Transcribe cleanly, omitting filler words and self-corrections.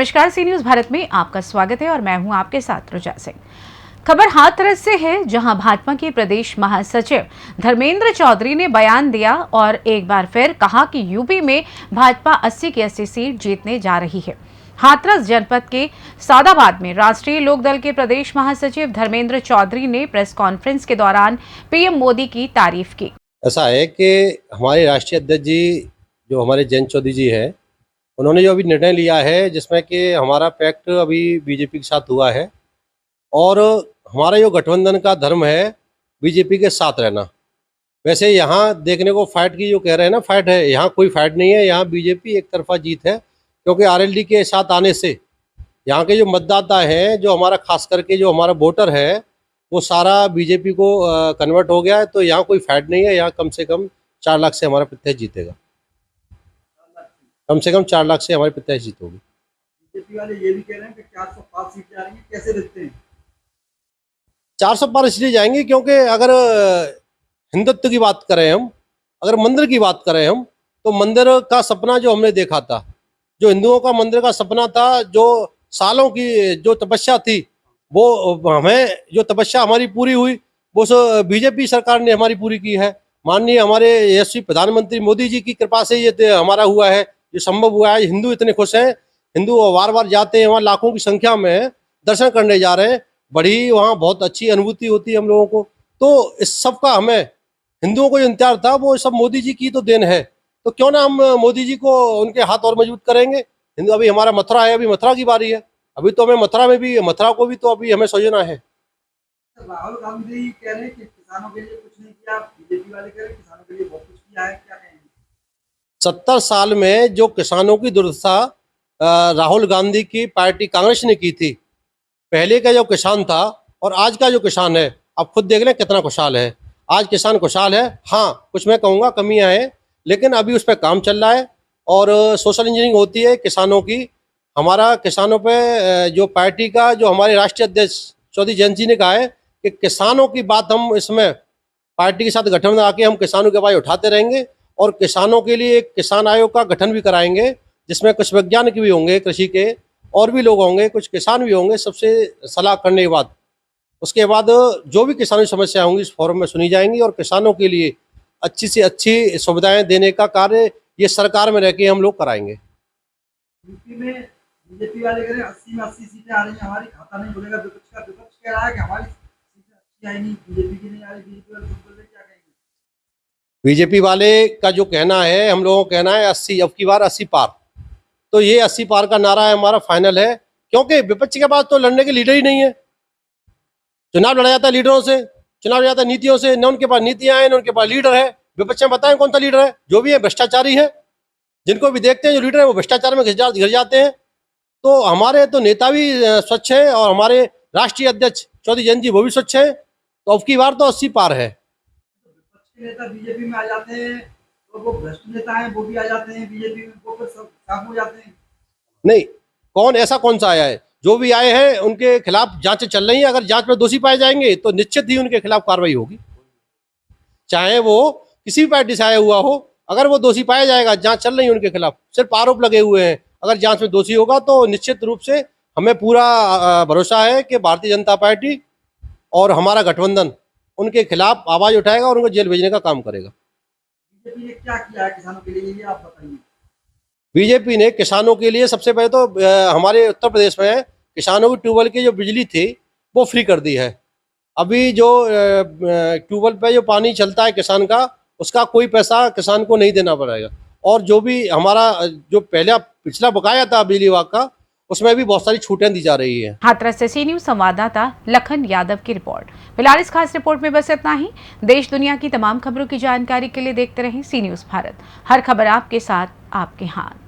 नमस्कार, सी न्यूज भारत में आपका स्वागत है और मैं हूं आपके साथ रुचा सिंह। खबर हाथरस से है, जहां भाजपा के प्रदेश महासचिव धर्मेंद्र चौधरी ने बयान दिया और एक बार फिर कहा कि यूपी में भाजपा 80 की 80 सीट जीतने जा रही है। हाथरस जनपद के सादाबाद में राष्ट्रीय लोकदल के प्रदेश महासचिव धर्मेंद्र चौधरी ने प्रेस कॉन्फ्रेंस के दौरान पीएम मोदी की तारीफ की। ऐसा है कि हमारे राष्ट्रीय अध्यक्ष जी जो हमारे जयंत चौधरी जी हैं, उन्होंने जो अभी निर्णय लिया है जिसमें कि हमारा पैक्ट अभी बीजेपी के साथ हुआ है और हमारा जो गठबंधन का धर्म है बीजेपी के साथ रहना। वैसे यहाँ देखने को फाइट की जो कह रहे हैं ना, फाइट है, यहाँ कोई फाइट नहीं है। यहाँ बीजेपी एक तरफा जीत है, क्योंकि आरएलडी के साथ आने से यहाँ के जो मतदाता हैं, जो हमारा खास करके जो हमारा वोटर है, वो सारा बीजेपी को कन्वर्ट हो गया है। तो यहाँ कोई फाइट नहीं है। यहाँ कम से कम 4 लाख से हमारा प्रत्याशी जीतेगा। कम से कम 4 लाख से हमारी प्रत्याशी जीत होगी। बीजेपी वाले ये भी कह रहे हैं कि 405 सीटें आ रही हैं, कैसे देखते हैं? 400 पार इसलिए जाएंगे क्योंकि अगर हिंदुत्व की बात करें हम, अगर मंदिर की बात करें हम, तो मंदिर का सपना जो हमने देखा था, जो हिंदुओं का मंदिर का सपना था, जो सालों की जो तपस्या थी, वो हमें जो तपस्या हमारी पूरी हुई, वो बीजेपी सरकार ने हमारी पूरी की है। माननीय हमारे यशस्वी प्रधानमंत्री मोदी जी की कृपा से ये हमारा हुआ है, ये संभव हुआ है। हिंदू इतने खुश हैं, हिंदू बार बार जाते हैं वहाँ, लाखों की संख्या में दर्शन करने जा रहे हैं। बड़ी वहाँ बहुत अच्छी अनुभूति होती है हम लोगों को। तो इस सब का हमें हिंदुओं को जो इंतजार था, वो सब मोदी जी की तो देन है। तो क्यों ना हम मोदी जी को उनके हाथ और मजबूत करेंगे। हिंदू अभी हमारा मथुरा है, अभी मथुरा की बारी है। अभी तो हमें मथुरा को भी तो अभी हमें सोचना है। राहुल गांधी कह रहे हैं कि किसानों के लिए कुछ नहीं किया, बीजेपी वाले कह रहे हैं किसानों के लिए बहुत कुछ किया है, क्या कहेंगे? 70 साल में जो किसानों की दुर्दशा राहुल गांधी की पार्टी कांग्रेस ने की थी, पहले का जो किसान था और आज का जो किसान है, आप खुद देख लें कितना खुशहाल है। आज किसान खुशहाल है। हाँ, कुछ मैं कहूँगा कमियाँ हैं, लेकिन अभी उस पर काम चल रहा है और सोशल इंजीनियरिंग होती है किसानों की। हमारा किसानों पे जो पार्टी का जो हमारे राष्ट्रीय अध्यक्ष चौधरी जयंत जी ने कहा है कि किसानों की बात हम इसमें पार्टी के साथ गठन में आके हम किसानों की आवाज़ उठाते रहेंगे और किसानों के लिए एक किसान आयोग का गठन भी कराएंगे, जिसमें कुछ वैज्ञानिक भी होंगे, कृषि के और भी लोग होंगे, कुछ किसान भी होंगे। सबसे सलाह करने के बाद उसके बाद जो भी किसानी समस्या होंगी इस फोरम में सुनी जाएंगी और किसानों के लिए अच्छी से अच्छी सुविधाएं देने का कार्य ये सरकार में रह के हम लोग कराएंगे। यूपी में बीजेपी वाले कह रहे हैं 80 में 80 सीटें आ रही हैं, हमारी खाता नहीं बोलेगा। विपक्ष कह रहा है कि हमारी सीटें अच्छी आई नहीं, बीजेपी की नहीं आ रही, बीजेपी वाले बोल रहे, क्या कहेंगे? बीजेपी वाले का जो कहना है, हम लोगों का कहना है 80, अब की बार 80 पार। तो ये 80 पार का नारा है हमारा, फाइनल है, क्योंकि विपक्ष के पास तो लड़ने के लीडर ही नहीं है। चुनाव लड़ा जाता है लीडरों से, चुनाव लड़ा जाता है नीतियों से। न उनके पास नीतियां हैं, न उनके पास लीडर है। विपक्ष में बताएं कौन सा लीडर है? जो भी है भ्रष्टाचारी है। जिनको भी देखते हैं जो लीडर है वो भ्रष्टाचार में घिर जाते हैं। तो हमारे तो नेता भी स्वच्छ है और हमारे राष्ट्रीय अध्यक्ष चौधरी जयंत जी वो भी स्वच्छ है। तो अब की बार तो 80 पार है। विपक्ष के नेता बीजेपी में आ जाते हैं और वो भ्रष्ट नेता हैं, वो भी आ जाते हैं बीजेपी में, वो फिर सब साफ हो जाते हैं। नहीं, कौन ऐसा कौन सा आया है? जो भी आए हैं उनके खिलाफ जांचें चल रही हैं। अगर जांच में दोषी पाए जाएंगे तो निश्चित ही उनके खिलाफ कार्रवाई होगी, चाहे वो किसी भी पार्टी से आया हुआ हो। अगर वो दोषी पाया जाएगा, जांच चल रही है उनके खिलाफ, सिर्फ आरोप लगे हुए हैं। अगर जांच में दोषी होगा तो निश्चित रूप से हमें पूरा भरोसा है कि भारतीय जनता पार्टी और हमारा गठबंधन उनके खिलाफ आवाज उठाएगा और उनको जेल भेजने का काम करेगा। बीजेपी ने क्या किया है किसानों के लिए, ये आप बताइए। बीजेपी ने किसानों के लिए सबसे पहले तो हमारे उत्तर प्रदेश में किसानों की ट्यूबवेल की जो बिजली थी वो फ्री कर दी है। अभी जो ट्यूबवेल पे जो पानी चलता है किसान का, उसका कोई पैसा किसान को नहीं देना पड़ेगा। और जो भी हमारा जो पिछला बकाया था बिजली विभाग का, उसमें भी बहुत सारी छूटें दी जा रही है। हाथरस से सी न्यूज संवाददाता लखन यादव की रिपोर्ट। फिलहाल इस खास रिपोर्ट में बस इतना ही। देश दुनिया की तमाम खबरों की जानकारी के लिए देखते रहें सी न्यूज भारत। हर खबर आपके साथ, आपके हाथ।